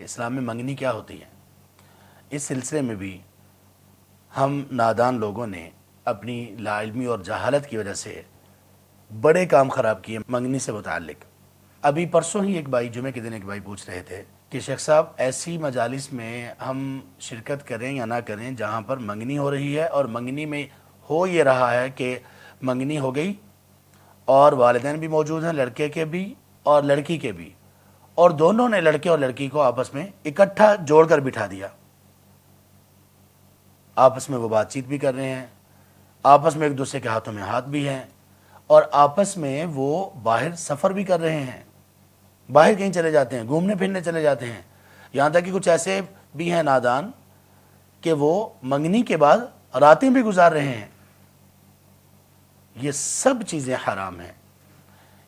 اسلام میں منگنی کیا ہوتی ہے، اس سلسلے میں بھی ہم نادان لوگوں نے اپنی لا علمی اور جہالت کی وجہ سے بڑے کام خراب کیے منگنی سے متعلق۔ ابھی پرسوں ہی ایک بھائی، جمعے کے دن ایک بھائی پوچھ رہے تھے کہ شیخ صاحب ایسی مجالس میں ہم شرکت کریں یا نہ کریں جہاں پر منگنی ہو رہی ہے، اور منگنی میں ہو یہ رہا ہے کہ منگنی ہو گئی اور والدین بھی موجود ہیں، لڑکے کے بھی اور لڑکی کے بھی، اور دونوں نے لڑکے اور لڑکی کو آپس میں اکٹھا جوڑ کر بٹھا دیا، آپس میں وہ بات چیت بھی کر رہے ہیں، آپس میں ایک دوسرے کے ہاتھوں میں ہاتھ بھی ہیں، اور آپس میں وہ باہر سفر بھی کر رہے ہیں، باہر کہیں چلے جاتے ہیں، گھومنے پھرنے چلے جاتے ہیں، یہاں تک کہ کچھ ایسے بھی ہیں نادان کہ وہ منگنی کے بعد راتیں بھی گزار رہے ہیں۔ یہ سب چیزیں حرام ہیں،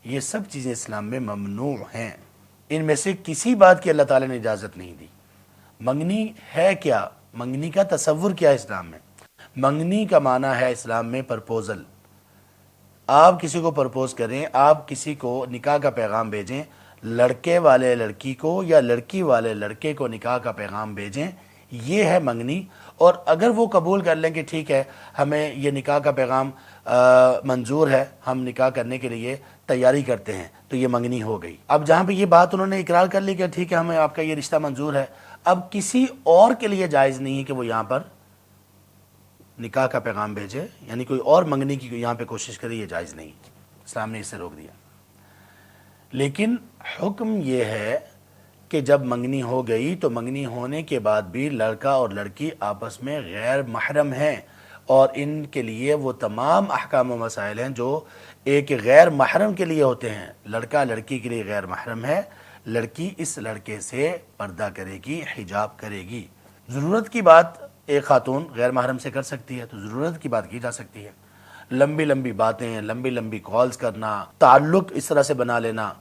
یہ سب چیزیں اسلام میں ممنوع ہیں، ان میں سے کسی بات کی اللہ تعالی نے اجازت نہیں دی۔ منگنی ہے کیا؟ منگنی کا تصور کیا ہے اسلام میں؟ منگنی کا معنی ہے اسلام میں پرپوزل۔ آپ کسی کو پرپوز کریں، آپ کسی کو نکاح کا پیغام بھیجیں، لڑکے والے لڑکی کو یا لڑکی والے لڑکے کو نکاح کا پیغام بھیجیں، یہ ہے منگنی۔ اور اگر وہ قبول کر لیں کہ ٹھیک ہے ہمیں یہ نکاح کا پیغام منظور ہے، ہم نکاح کرنے کے لیے تیاری کرتے ہیں، تو یہ منگنی ہو گئی۔ اب جہاں پہ یہ بات انہوں نے اقرار کر لی کہ ٹھیک ہے ہمیں آپ کا یہ رشتہ منظور ہے، اب کسی اور کے لیے جائز نہیں ہے کہ وہ یہاں پر نکاح کا پیغام بھیجے، یعنی کوئی اور منگنی کی یہاں پہ کوشش کرے، یہ جائز نہیں، اسلام نے اسے روک دیا۔ لیکن حکم یہ ہے کہ جب منگنی ہو گئی تو منگنی ہونے کے بعد بھی لڑکا اور لڑکی آپس میں غیر محرم ہیں، اور ان کے لیے وہ تمام احکام و مسائل ہیں جو ایک غیر محرم کے لیے ہوتے ہیں۔ لڑکا لڑکی کے لیے غیر محرم ہے، لڑکی اس لڑکے سے پردہ کرے گی، حجاب کرے گی۔ ضرورت کی بات ایک خاتون غیر محرم سے کر سکتی ہے تو ضرورت کی بات کی جا سکتی ہے۔ لمبی لمبی باتیں، لمبی لمبی کالز کرنا، تعلق اس طرح سے بنا لینا،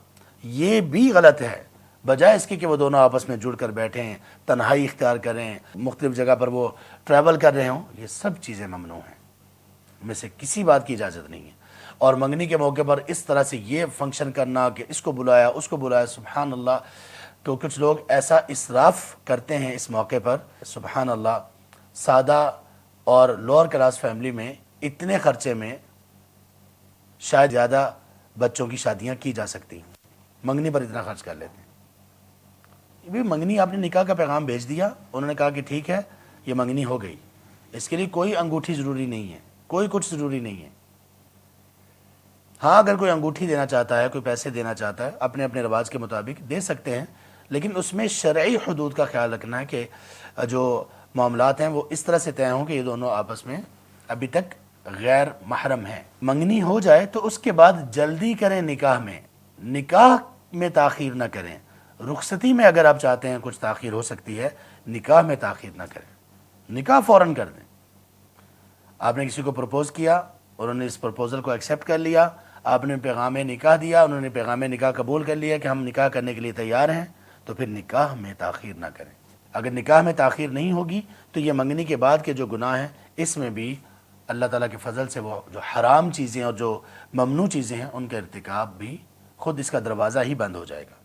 یہ بھی غلط ہے۔ بجائے اس کے کہ وہ دونوں آپس میں جڑ کر بیٹھیں، تنہائی اختیار کریں، مختلف جگہ پر وہ ٹریول کر رہے ہوں، یہ سب چیزیں ممنوع ہیں، میں سے کسی بات کی اجازت نہیں ہے۔ اور منگنی کے موقع پر اس طرح سے یہ فنکشن کرنا کہ اس کو بلایا اس کو بلایا، سبحان اللہ، تو کچھ لوگ ایسا اسراف کرتے ہیں اس موقع پر، سبحان اللہ، سادہ اور لوور کلاس فیملی میں اتنے خرچے میں شاید زیادہ بچوں کی شادیاں کی جا سکتی ہیں، منگنی پر اتنا خرچ کر لیتے ہیں۔ بھی منگنی آپ نے نکاح کا پیغام بھیج دیا، انہوں نے کہا کہ ٹھیک ہے یہ منگنی ہو گئی، اس کے لیے کوئی انگوٹھی ضروری نہیں ہے، کوئی کچھ ضروری نہیں ہے۔ ہاں اگر کوئی انگوٹھی دینا چاہتا ہے، کوئی پیسے دینا چاہتا ہے، اپنے اپنے رواج کے مطابق دے سکتے ہیں، لیکن اس میں شرعی حدود کا خیال رکھنا ہے کہ جو معاملات ہیں وہ اس طرح سے طے ہوں کہ یہ دونوں آپس میں ابھی تک غیر محرم ہیں۔ منگنی ہو جائے تو اس کے بعد جلدی کریں، نکاح میں تاخیر نہ کریں۔ رخصتی میں اگر آپ چاہتے ہیں کچھ تاخیر ہو سکتی ہے، نکاح میں تاخیر نہ کریں، نکاح فوراً کر دیں۔ آپ نے کسی کو پرپوز کیا، انہوں نے اس پرپوزل کو ایکسیپٹ کر لیا، آپ نے پیغام نکاح دیا، انہوں نے پیغام نکاح قبول کر لیا کہ ہم نکاح کرنے کے لیے تیار ہیں، تو پھر نکاح میں تاخیر نہ کریں۔ اگر نکاح میں تاخیر نہیں ہوگی تو یہ منگنی کے بعد کے جو گناہ ہیں اس میں بھی اللہ تعالیٰ کے فضل سے وہ جو حرام چیزیں اور جو ممنوع چیزیں ہیں ان کا ارتکاب بھی خود اس کا دروازہ ہی بند ہو جائے گا۔